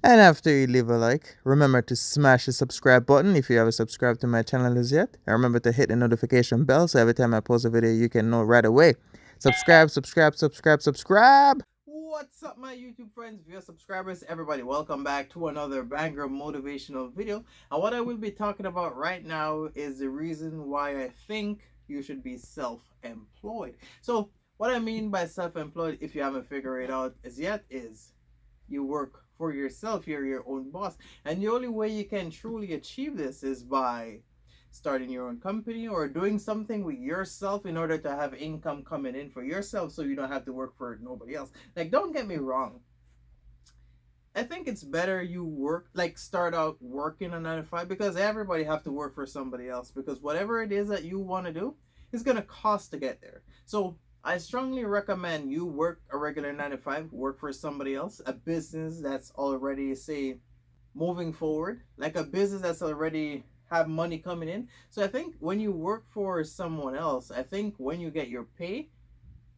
And after you leave a like, remember to smash the subscribe button if you haven't subscribed to my channel as yet. And remember to hit the notification bell so every time I post a video, you can know right away. Subscribe, subscribe, subscribe, subscribe. What's up, my YouTube friends, viewers, subscribers, everybody? Welcome back to another banger motivational video. And what I will be talking about right now is the reason why I think you should be self-employed. So, what I mean by self-employed, if you haven't figured it out as yet, is you work for yourself. You're your own boss, and the only way you can truly achieve this is by starting your own company or doing something with yourself in order to have income coming in for yourself, so you don't have to work for nobody else. Like, don't get me wrong, I think it's better you work, like, start out working a 9 to 5, because everybody have to work for somebody else, because whatever it is that you want to do is going to cost to get there. So I strongly recommend you work a regular 9 to 5, work for somebody else, a business that's already, say, moving forward, like a business that's already have money coming in. So I think when you work for someone else, I think when you get your pay,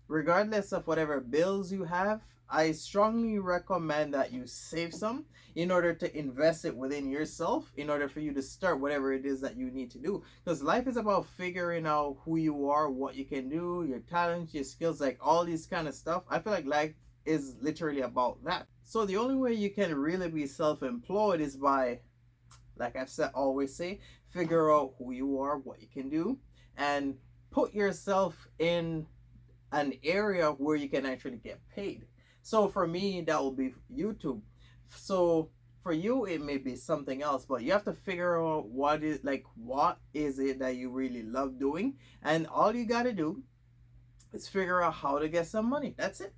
regardless of whatever bills you have, I strongly recommend that you save some in order to invest it within yourself, in order for you to start whatever it is that you need to do. Because life is about figuring out who you are, what you can do, your talents, your skills, like all these kind of stuff. I feel like life is literally about that. So the only way you can really be self-employed is by, like I've said, always say, figure out who you are, what you can do, and put yourself in an area where you can actually get paid. So for me, that will be YouTube. So for you, it may be something else, but you have to figure out what is it that you really love doing, and all you got to do is figure out how to get some money. That's it.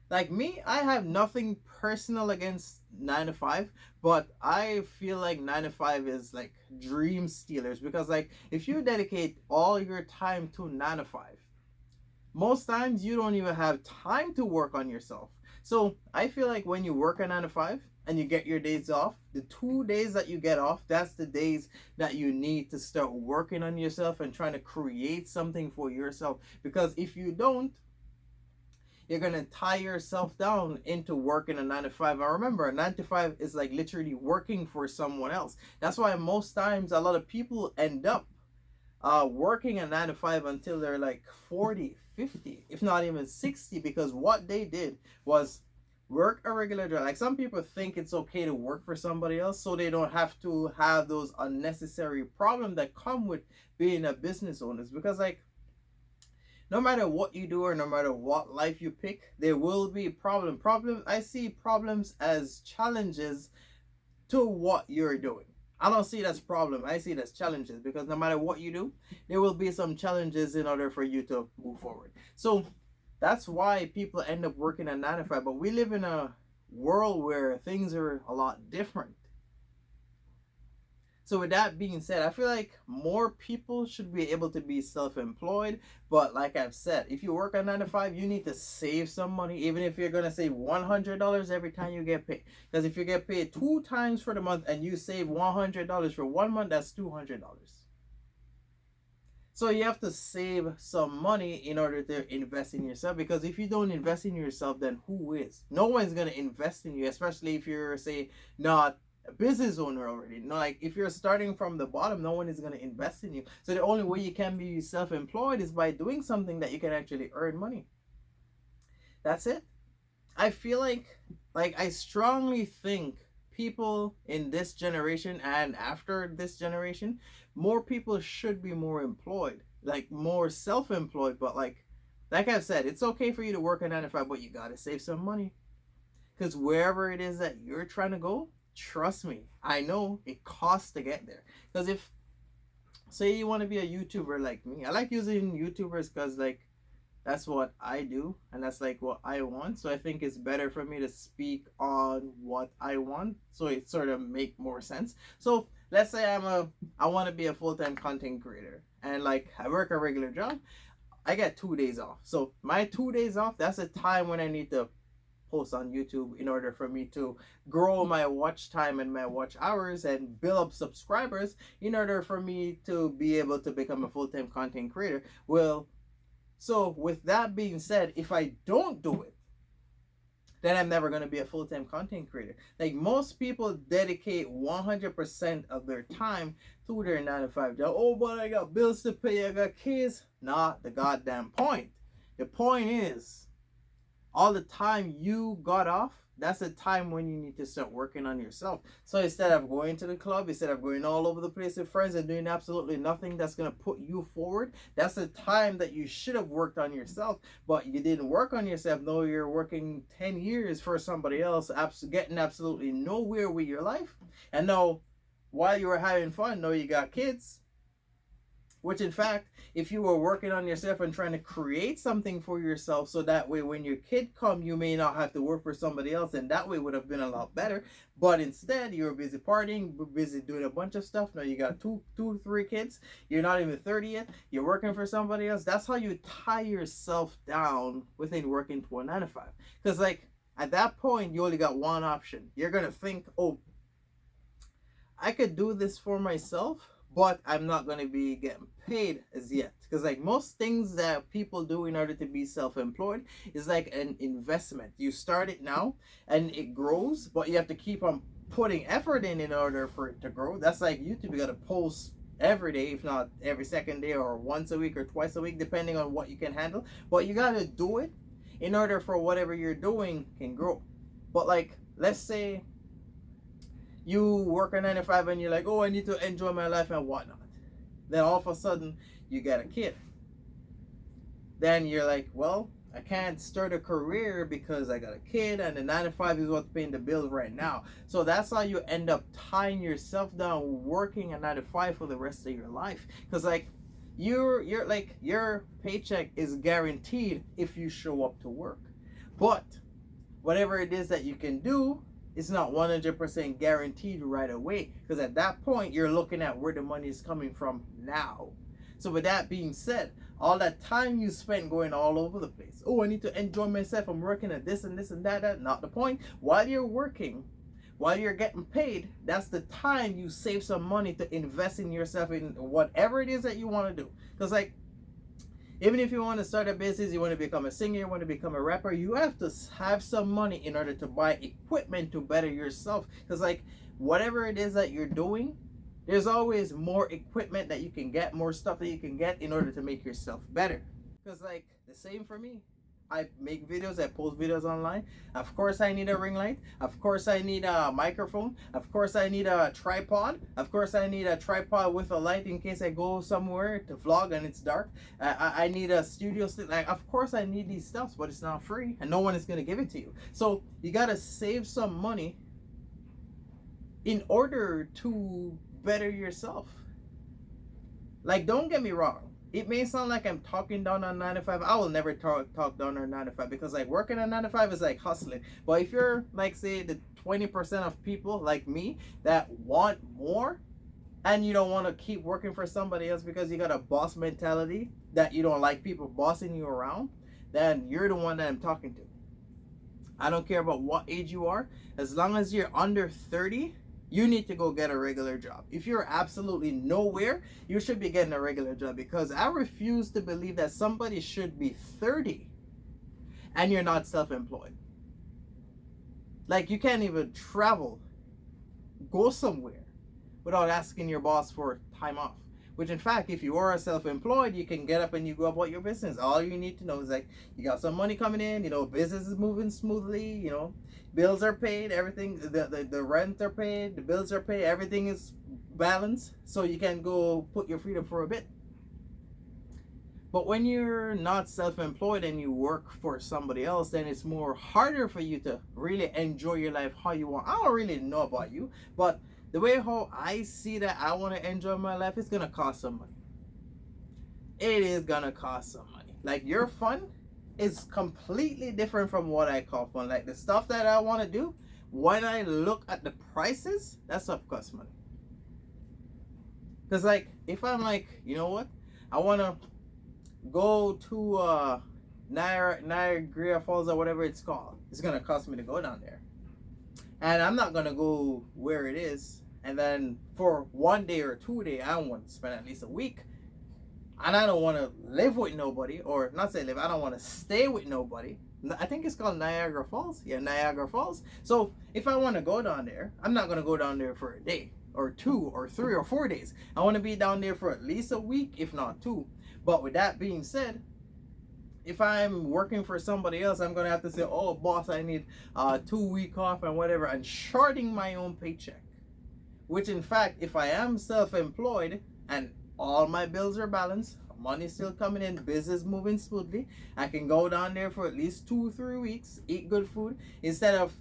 Like me, I have nothing personal against 9 to 5, but I feel like 9 to 5 is like dream stealers, because like if you dedicate all your time to 9 to 5, most times you don't even have time to work on yourself. So I feel like when you work a 9 to 5 and you get your days off, the 2 days that you get off, that's the days that you need to start working on yourself and trying to create something for yourself. Because if you don't, you're gonna tie yourself down into working a 9 to 5. And remember, a 9 to 5 is like literally working for someone else. That's why most times a lot of people end up working a 9 to 5 until they're like 40, 50, if not even 60, because what they did was work a regular job. Like, some people think it's okay to work for somebody else so they don't have to have those unnecessary problems that come with being a business owner. Because like, no matter what you do or no matter what life you pick, there will be problems. I see problems as challenges to what you're doing. I don't see it as problem. I see it as challenges, because no matter what you do, there will be some challenges in order for you to move forward. So that's why people end up working at 9 to 5. But we live in a world where things are a lot different. So with that being said, I feel like more people should be able to be self-employed. But like I've said, if you work at 9 to 5, you need to save some money, even if you're gonna save $100 every time you get paid. Because if you get paid 2 times for the month and you save $100 for 1 month, that's $200. So you have to save some money in order to invest in yourself, because if you don't invest in yourself, then who is? No one's gonna invest in you, especially if you're, say, not a business owner already. No, like if you're starting from the bottom, no one is gonna invest in you. So the only way you can be self-employed is by doing something that you can actually earn money. That's it. I feel like I strongly think people in this generation and after this generation, more people should be more employed, like more self-employed. But like I said, it's okay for you to work a 9 to 5, but you gotta save some money, because wherever it is that you're trying to go, trust me, I know it costs to get there. Because if, say, you want to be a YouTuber like me, I like using YouTubers because like that's what I do and that's like what I want. So I think it's better for me to speak on what I want, so it sort of make more sense. So let's say I want to be a full-time content creator, and like I work a regular job. I get 2 days off. So my 2 days off, that's a time when I need to post on YouTube in order for me to grow my watch time and my watch hours and build up subscribers in order for me to be able to become a full-time content creator. Well, so with that being said, if I don't do it, then I'm never going to be a full-time content creator. Like most people dedicate 100% of their time to their 9 to 5 job. Oh, but I got bills to pay, I got kids. Not the goddamn point. The point is, all the time you got off, that's the time when you need to start working on yourself. So instead of going to the club, instead of going all over the place with friends and doing absolutely nothing that's going to put you forward, that's the time that you should have worked on yourself, but you didn't work on yourself. No, you're working 10 years for somebody else, getting absolutely nowhere with your life. And now, while you were having fun, no, you got kids. Which, in fact, if you were working on yourself and trying to create something for yourself, so that way when your kid come, you may not have to work for somebody else, and that way would have been a lot better. But instead, you're busy partying, busy doing a bunch of stuff. Now you got two, 3 kids. You're not even 30 yet. You're working for somebody else. That's how you tie yourself down within working to a 9 to 5. Because, like, at that point, you only got one option. You're gonna think, oh, I could do this for myself, but I'm not going to be getting paid as yet. Because like most things that people do in order to be self-employed is like an investment. You start it now and it grows, but you have to keep on putting effort in order for it to grow. That's like YouTube. You got to post every day, if not every second day, or once a week or twice a week, depending on what you can handle. But you got to do it in order for whatever you're doing can grow. But like, let's say you work a 9 to 5 and you're like, oh, I need to enjoy my life and whatnot. Then all of a sudden you get a kid. Then you're like, well, I can't start a career because I got a kid, and the 9 to 5 is what's paying the bills right now. So that's how you end up tying yourself down, working a 9 to 5 for the rest of your life. Because like you're like, your paycheck is guaranteed if you show up to work. But whatever it is that you can do, it's not 100% guaranteed right away, because at that point you're looking at where the money is coming from now. So with that being said, all that time you spent going all over the place, oh, I need to enjoy myself, I'm working at this and this and that, not the point. While you're working, while you're getting paid, that's the time you save some money to invest in yourself, in whatever it is that you want to do. Because like, even if you want to start a business, you want to become a singer, you want to become a rapper, you have to have some money in order to buy equipment to better yourself. Because like, whatever it is that you're doing, there's always more equipment that you can get, more stuff that you can get in order to make yourself better. Because like, the same for me. I make videos, I post videos online. Of course I need a ring light. Of course I need a microphone. Of course I need a tripod. Of course I need a tripod with a light in case I go somewhere to vlog and it's dark. I need a studio stick. Like, of course I need these stuffs, but it's not free and no one is gonna give it to you. So you gotta save some money in order to better yourself. Like, don't get me wrong. It may sound like I'm talking down on 9 to 5. I will never talk down on 9 to 5, because like working on 9 to 5 is like hustling. But if you're like, say, the 20% of people like me that want more, and you don't want to keep working for somebody else because you got a boss mentality, that you don't like people bossing you around, then you're the one that I'm talking to. I don't care about what age you are. As long as you're under 30, you need to go get a regular job. If you're absolutely nowhere, you should be getting a regular job, because I refuse to believe that somebody should be 30 and you're not self-employed. Like, you can't even travel, go somewhere without asking your boss for time off. Which, in fact, if you are self-employed, you can get up and you go about your business. All you need to know is like, you got some money coming in, you know, business is moving smoothly, you know, bills are paid, everything, the rent are paid, the bills are paid, everything is balanced, so you can go put your feet up for a bit. But when you're not self-employed and you work for somebody else, then it's more harder for you to really enjoy your life how you want. I don't really know about you, but the way how I see that I want to enjoy my life, it's going to cost some money. It is going to cost some money. Like, your fun is completely different from what I call fun. Like, the stuff that I want to do, when I look at the prices, that stuff costs money. Because like, if I'm like, you know what, I want to go to Niagara Falls or whatever it's called, it's going to cost me to go down there. And I'm not going to go where it is, and then for 1 day or 2 days, I want to spend at least a week. And I don't want to live with nobody, or not say live, I don't want to stay with nobody I think it's called Niagara Falls. Yeah, Niagara Falls. So if I want to go down there, I'm not going to go down there for a day or 2 or 3 or 4 days. I want to be down there for at least a week, if not 2. But with that being said, if I'm working for somebody else, I'm going to have to say, oh, boss, I need 2 week off and whatever, and shorting my own paycheck. Which, in fact, if I am self-employed and all my bills are balanced, money still coming in, business moving smoothly, I can go down there for at least 2 3 weeks, eat good food, instead of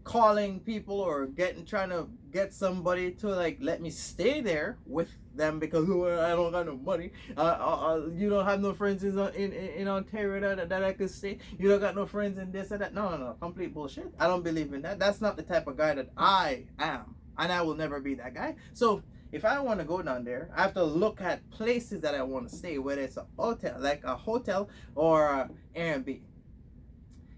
calling people or trying to get somebody to like let me stay there with them because I don't got no money. You don't have no friends in Ontario that I could stay. You don't got no friends in this or that. No, complete bullshit. I don't believe in that. That's not the type of guy that I am, and I will never be that guy. So if I want to go down there, I have to look at places that I want to stay, whether it's a hotel or a Airbnb.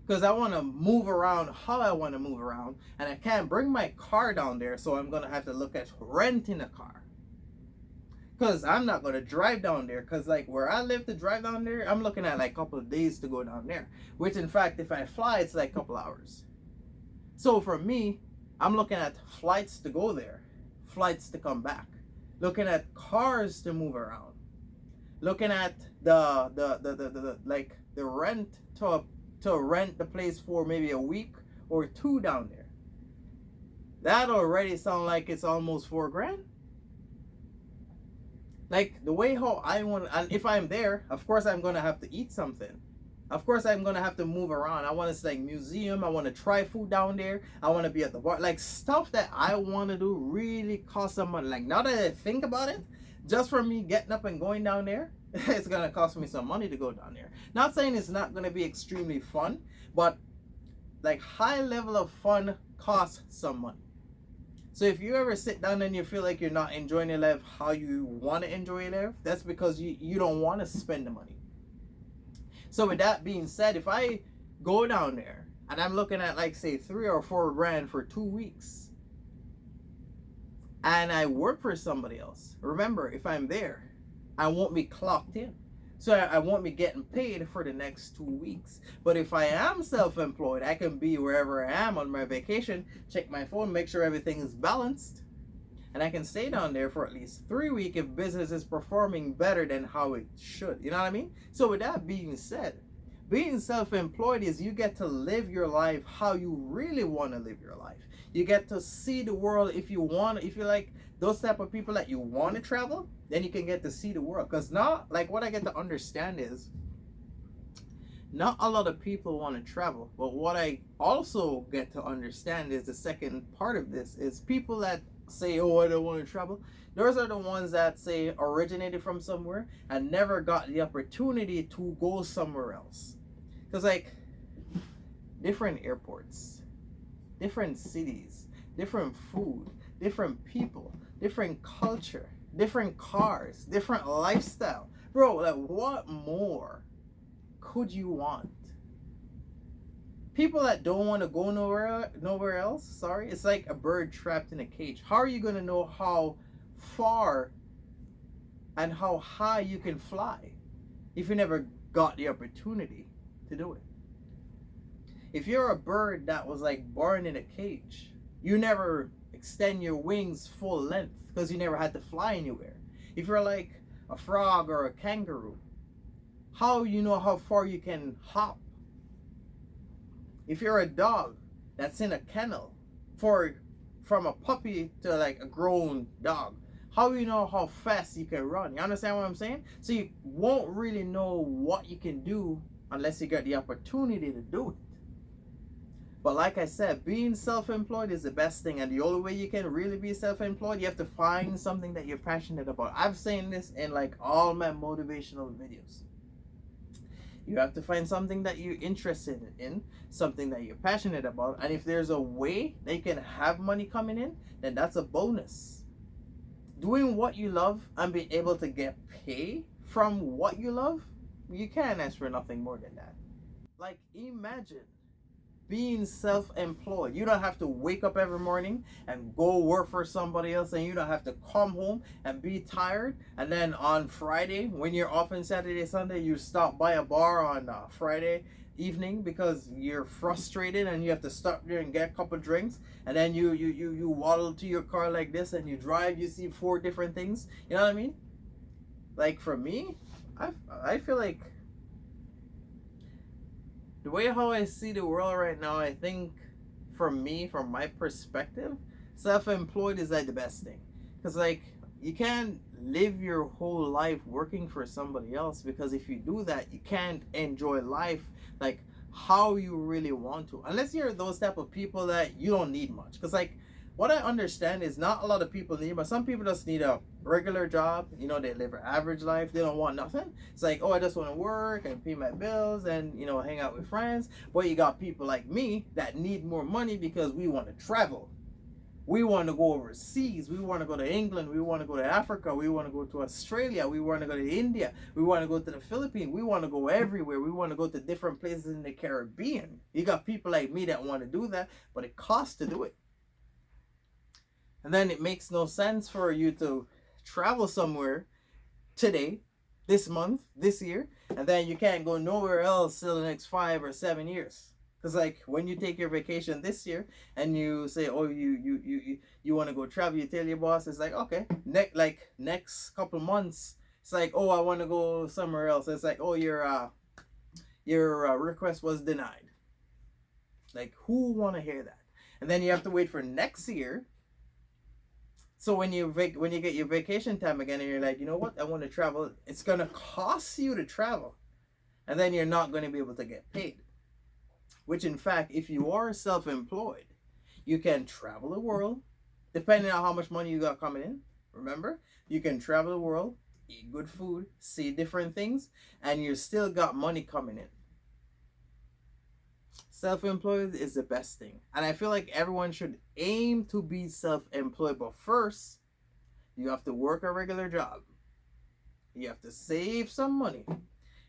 Because I want to move around how I want to move around, and I can't bring my car down there, so I'm going to have to look at renting a car. Because I'm not going to drive down there, because like where I live to drive down there, I'm looking at like a couple of days to go down there. Which in fact, if I fly, it's like a couple hours. So for me, I'm looking at flights to go there, flights to come back, looking at cars to move around, looking at the rent to rent the place for maybe a week or 2 down there. That already sounds like it's almost $4,000. Like the way how I want, and if I'm there, of course I'm gonna have to eat something. Of course I'm gonna have to move around. I want to see like museum. I want to try food down there. I want to be at the bar. Like stuff that I want to do really costs some money. Like now that I think about it, just for me getting up and going down there, it's gonna cost me some money to go down there. Not saying it's not gonna be extremely fun, but like high level of fun costs some money. So if you ever sit down and you feel like you're not enjoying your life how you want to enjoy your life, that's because you don't want to spend the money. So with that being said, if I go down there and I'm looking at like say $3 or $4 for 2 weeks, and I work for somebody else, remember, if I'm there, I won't be clocked in. So I won't be getting paid for the next 2 weeks. But if I am self-employed, I can be wherever I am on my vacation, check my phone, make sure everything is balanced, and I can stay down there for at least 3 weeks if business is performing better than how it should. You know what I mean? So with that being said, being self-employed is you get to live your life how you really want to live your life. You get to see the world if you want. If you like those type of people that you want to travel, then you can get to see the world. Because now, like what I get to understand is, not a lot of people want to travel. But what I also get to understand is the second part of this is people that say, oh, I don't want to travel. Those are the ones that say originated from somewhere and never got the opportunity to go somewhere else. Because like different airports, different cities, different food, different people, different culture, different cars, different lifestyle. Bro, like what more could you want? People that don't want to go nowhere else, sorry, it's like a bird trapped in a cage. How are you going to know how far and how high you can fly if you never got the opportunity to do it? If you're a bird that was like born in a cage, you never extend your wings full length because you never had to fly anywhere. If you're like a frog or a kangaroo, how you know how far you can hop? If you're a dog that's in a kennel from a puppy to like a grown dog, how do you know how fast you can run? You understand what I'm saying? So you won't really know what you can do unless you get the opportunity to do it. But like I said, being self-employed is the best thing, and the only way you can really be self-employed, you have to find something that you're passionate about. I've seen this in like all my motivational videos. You have to find something that you're interested in, something that you're passionate about, and if there's a way that you can have money coming in, then that's a bonus. Doing what you love and being able to get paid from what you love, you can't ask for nothing more than that. Like imagine being self-employed. You don't have to wake up every morning and go work for somebody else, and you don't have to come home and be tired, and then on Friday when you're off on Saturday, Sunday, you stop by a bar on Friday evening because you're frustrated and you have to stop there and get a couple drinks, and then you waddle to your car like this and you drive, you see 4 different things. You know what I mean? Like for me, I feel like the way how I see the world right now, I think for me, from my perspective, self-employed is like the best thing. Because like you can't live your whole life working for somebody else, because if you do that, you can't enjoy life like how you really want to. Unless you're those type of people that you don't need much. Because like what I understand is not a lot of people need, but some people just need a regular job. You know, they live an average life. They don't want nothing. It's like, oh, I just want to work and pay my bills and, you know, hang out with friends. But you got people like me that need more money because we want to travel. We want to go overseas. We want to go to England. We want to go to Africa. We want to go to Australia. We want to go to India. We want to go to the Philippines. We want to go everywhere. We want to go to different places in the Caribbean. You got people like me that want to do that, but it costs to do it. And then it makes no sense for you to travel somewhere today, this month, this year, and then you can't go nowhere else till the next 5 or 7 years. Because like when you take your vacation this year and you say, oh, you want to go travel, you tell your boss, it's like, okay, next couple months, it's like, oh, I want to go somewhere else. It's like, oh, your request was denied. Like, who want to hear that? And then you have to wait for next year. So when you get your vacation time again and you're like, you know what, I want to travel, it's going to cost you to travel. And then you're not going to be able to get paid. Which in fact, if you are self-employed, you can travel the world, depending on how much money you got coming in. Remember, you can travel the world, eat good food, see different things, and you still got money coming in. Self-employed is the best thing. And I feel like everyone should aim to be self-employed. But first, you have to work a regular job. You have to save some money.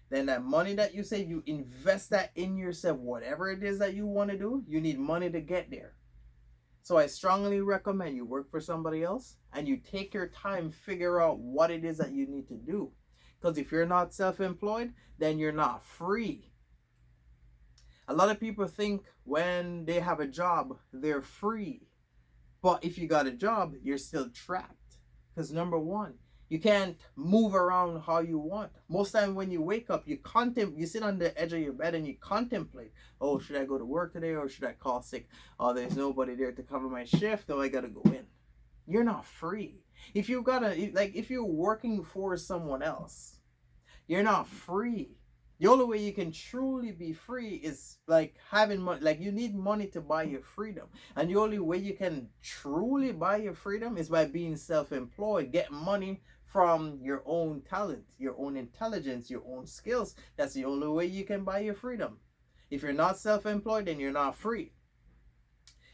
Then that money that you save, you invest that in yourself. Whatever it is that you want to do, you need money to get there. So I strongly recommend you work for somebody else and you take your time, figure out what it is that you need to do. Because if you're not self-employed, then you're not free. A lot of people think when they have a job, they're free. But if you got a job, you're still trapped. Because number one, you can't move around how you want. Most time when you wake up, you sit on the edge of your bed and you contemplate, oh, should I go to work today or should I call sick? Oh, there's nobody there to cover my shift, oh, I gotta go in. You're not free. If you're working for someone else, you're not free. The only way you can truly be free is like having money. Like you need money to buy your freedom. And the only way you can truly buy your freedom is by being self-employed. Get money from your own talent, your own intelligence, your own skills. That's the only way you can buy your freedom. If you're not self-employed, then you're not free.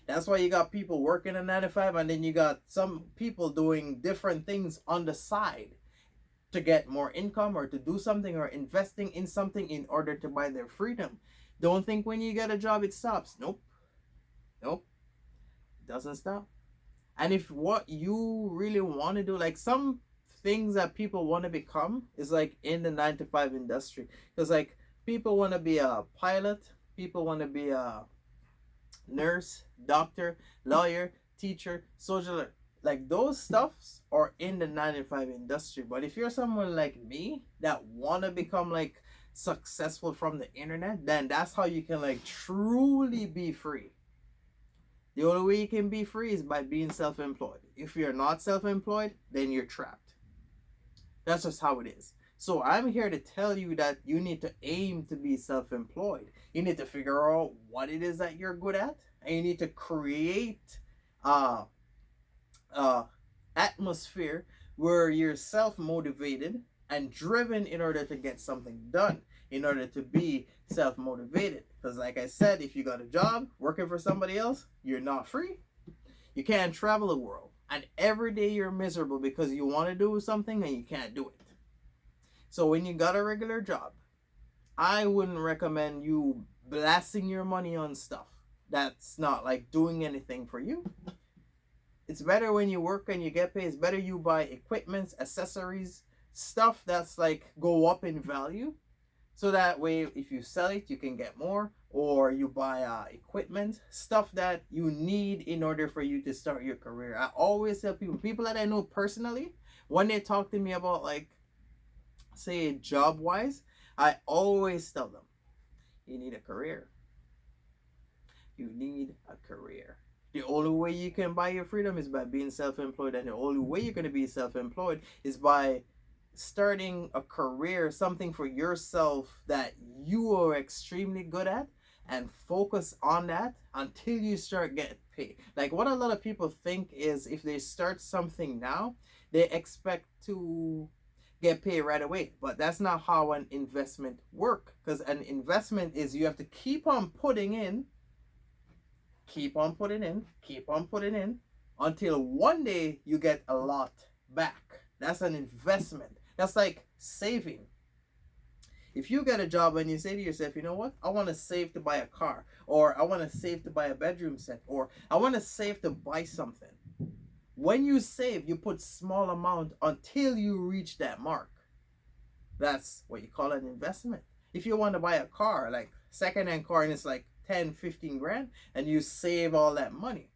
That's why you got people working a 9 to 5, and then you got some people doing different things on the side to get more income or to do something or investing in something in order to buy their freedom. Don't think when you get a job it stops. Nope. It doesn't stop. And if what you really want to do, like some things that people want to become is like in the 9 to 5 industry. Because like people want to be a pilot, people want to be a nurse, doctor, lawyer, teacher, social, like those stuffs are in the 9 to 5 industry. But if you're someone like me that want to become like successful from the internet, then that's how you can like truly be free. The only way you can be free is by being self-employed. If you're not self-employed, then you're trapped. That's just how it is. So I'm here to tell you that you need to aim to be self-employed. You need to figure out what it is that you're good at, and you need to create atmosphere where you're self-motivated and driven in order to get something done, in order to be self-motivated. Because like I said, if you got a job working for somebody else, you're not free. You can't travel the world, and every day you're miserable because you want to do something and you can't do it. So when you got a regular job, I wouldn't recommend you blasting your money on stuff. that's not like doing anything for you. It's better when you work and you get paid. It's better you buy equipment, accessories, stuff that's like go up in value. So that way, if you sell it, you can get more, or you buy equipment, stuff that you need in order for you to start your career. I always tell people that I know personally, when they talk to me about like, say, job wise, I always tell them, you need a career. You need a career. The only way you can buy your freedom is by being self-employed, and the only way you're going to be self-employed is by starting a career, something for yourself that you are extremely good at, and focus on that until you start getting paid. Like what a lot of people think is if they start something now, they expect to get paid right away, but that's not how an investment work, because an investment is you have to keep on putting in, keep on putting in, keep on putting in until one day you get a lot back. That's an investment. That's like saving. If you get a job and you say to yourself, you know what, I want to save to buy a car, or I want to save to buy a bedroom set, or I want to save to buy something. When you save, you put small amount until you reach that mark. That's what you call an investment. If you want to buy a car, like second-hand car, and it's like 10, 15 grand, and you save all that money,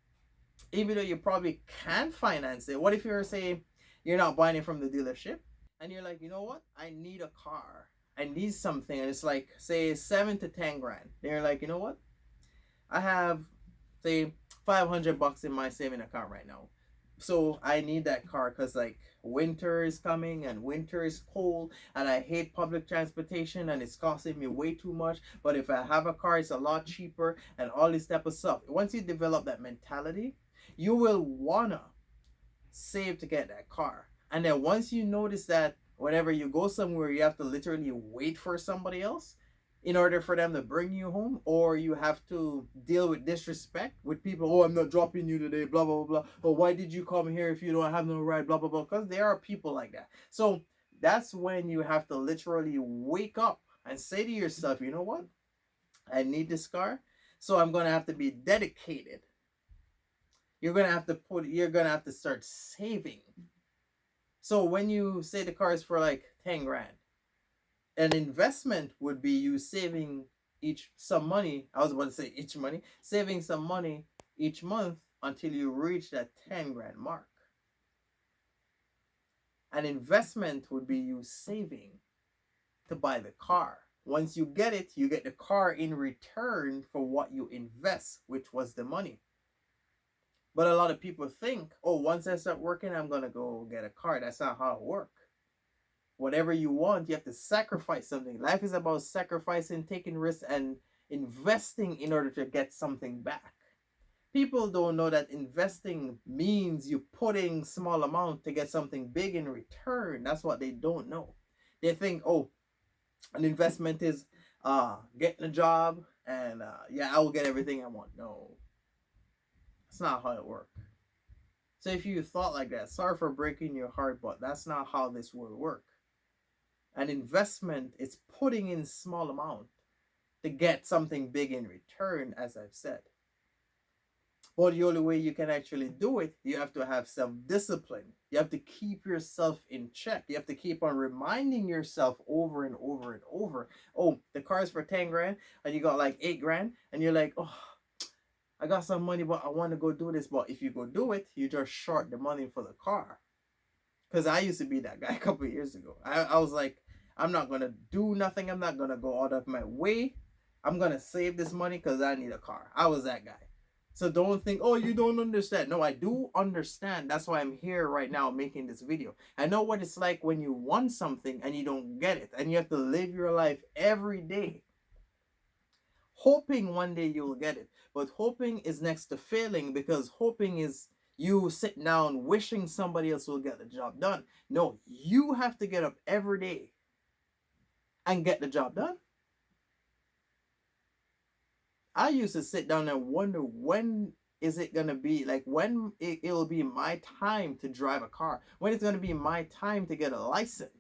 even though you probably can finance it. What if you're saying you're not buying it from the dealership, and you're like, you know what, I need a car, I need something, and it's like say 7 to 10 grand. Then you're like, you know what, I have say $500 in my saving account right now, so I need that car because like winter is coming and winter is cold and I hate public transportation and it's costing me way too much. But if I have a car, it's a lot cheaper and all this type of stuff. Once you develop that mentality, you will wanna save to get that car. And then once you notice that whenever you go somewhere, you have to literally wait for somebody else in order for them to bring you home, or you have to deal with disrespect with people. Oh, I'm not dropping you today, blah, blah, blah, blah. Oh, why did you come here if you don't have no ride, blah, blah, blah. Because there are people like that. So that's when you have to literally wake up and say to yourself, you know what? I need this car. So I'm going to have to be dedicated. You're going to have to start saving. So when you say the car is for like 10 grand, an investment would be you saving each some money. I was about to say each money, saving some money each month until you reach that 10 grand mark. An investment would be you saving to buy the car. Once you get it, you get the car in return for what you invest, which was the money. But a lot of people think, oh, once I start working, I'm going to go get a car. That's not how it works. Whatever you want, you have to sacrifice something. Life is about sacrificing, taking risks, and investing in order to get something back. People don't know that investing means you putting small amount to get something big in return. That's what they don't know. They think, oh, an investment is getting a job and yeah, I will get everything I want. No, that's not how it works. So if you thought like that, sorry for breaking your heart, but that's not how this will work. An investment is putting in small amount to get something big in return, as I've said. But the only way you can actually do it, you have to have self-discipline. You have to keep yourself in check. You have to keep on reminding yourself over and over and over. Oh, the car is for 10 grand and you got like 8 grand and you're like, oh, I got some money, but I want to go do this. But if you go do it, you just short the money for the car. Because I used to be that guy a couple of years ago. I was like, I'm not going to do nothing. I'm not going to go out of my way. I'm going to save this money because I need a car. I was that guy. So don't think, oh, you don't understand. No, I do understand. That's why I'm here right now making this video. I know what it's like when you want something and you don't get it. And you have to live your life every day hoping one day you'll get it. But hoping is next to failing, because hoping is you sit down wishing somebody else will get the job done. No, you have to get up every day and get the job done. I used to sit down and wonder, when is it going to be, like when it'll be my time to drive a car, when it's going to be my time to get a license.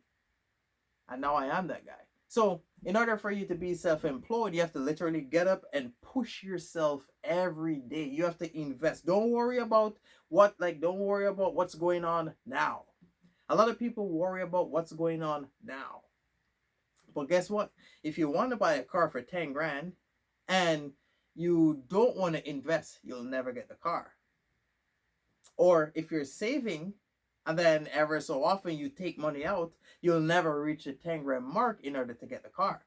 And now I am that guy. So In order for you to be self-employed, you have to literally get up and push yourself every day. You have to invest. Don't worry about don't worry about what's going on now. A lot of people worry about what's going on now. But guess what? If you want to buy a car for 10 grand and you don't want to invest, you'll never get the car. Or if you're saving and then ever so often you take money out, you'll never reach the 10 grand mark in order to get the car.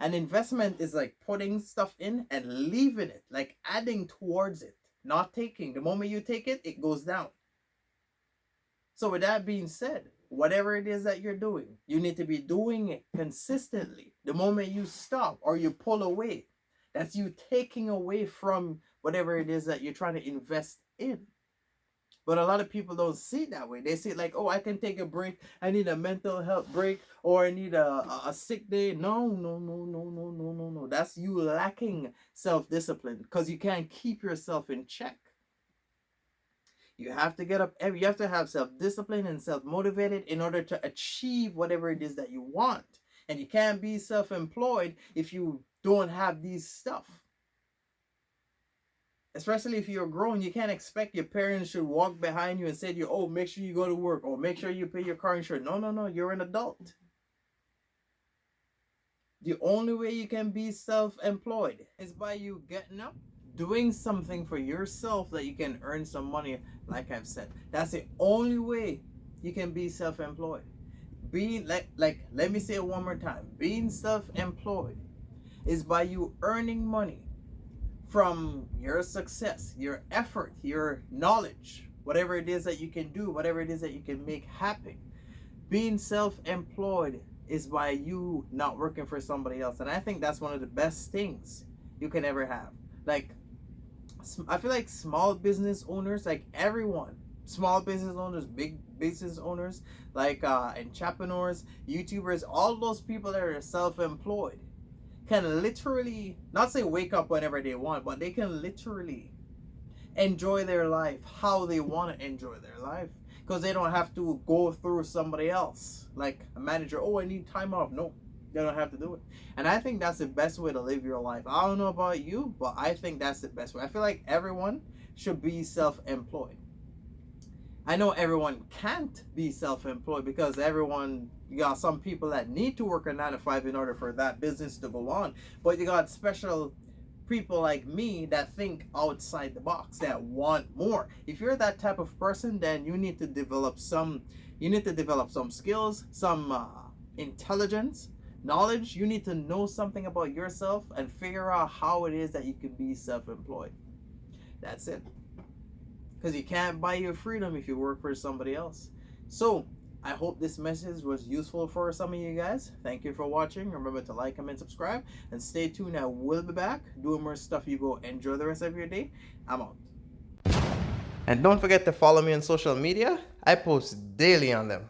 An investment is like putting stuff in and leaving it, like adding towards it, not taking. The moment you take it, it goes down. So with that being said, whatever it is that you're doing, you need to be doing it consistently. The moment you stop or you pull away, that's you taking away from whatever it is that you're trying to invest in. But a lot of people don't see it that way. They see it like, oh, I can take a break. I need a mental health break, or I need a sick day. No, no, no, no, no, no, no, no. That's you lacking self-discipline because you can't keep yourself in check. You have to get up you have to have self-discipline and self-motivated in order to achieve whatever it is that you want. And you can't be self-employed if you don't have these stuff. Especially if you're grown, you can't expect your parents should walk behind you and say to you, oh, make sure you go to work, or make sure you pay your car insurance. No, no, no, you're an adult. The only way you can be self-employed is by you getting up, doing something for yourself that you can earn some money, like I've said. That's the only way you can be self-employed. Being let me say it one more time. Being self-employed is by you earning money from your success, your effort, your knowledge, whatever it is that you can do, whatever it is that you can make happen. Being self-employed is by you not working for somebody else. And I think that's one of the best things you can ever have. Like, I feel like small business owners, like everyone, small business owners, big business owners, like entrepreneurs, YouTubers, all those people that are self-employed can literally, not say wake up whenever they want, but they can literally enjoy their life how they want to enjoy their life, because they don't have to go through somebody else like a manager. Oh, I need time off. No, they don't have to do it. And I think that's the best way to live your life. I don't know about you, but I think that's the best way. I feel like everyone should be self-employed. I know everyone can't be self-employed because you got some people that need to work a 9 to 5 in order for that business to go on. But you got special people like me that think outside the box, that want more. If you're that type of person, then you need to develop some skills, some intelligence, knowledge. You need to know something about yourself and figure out how it is that you can be self-employed. That's it. Because you can't buy your freedom if you work for somebody else. So I hope this message was useful for some of you guys. Thank you for watching. Remember to like, comment, subscribe, and stay tuned. I will be back doing more stuff. You go enjoy the rest of your day. I'm out. And don't forget to follow me on social media. I post daily on them.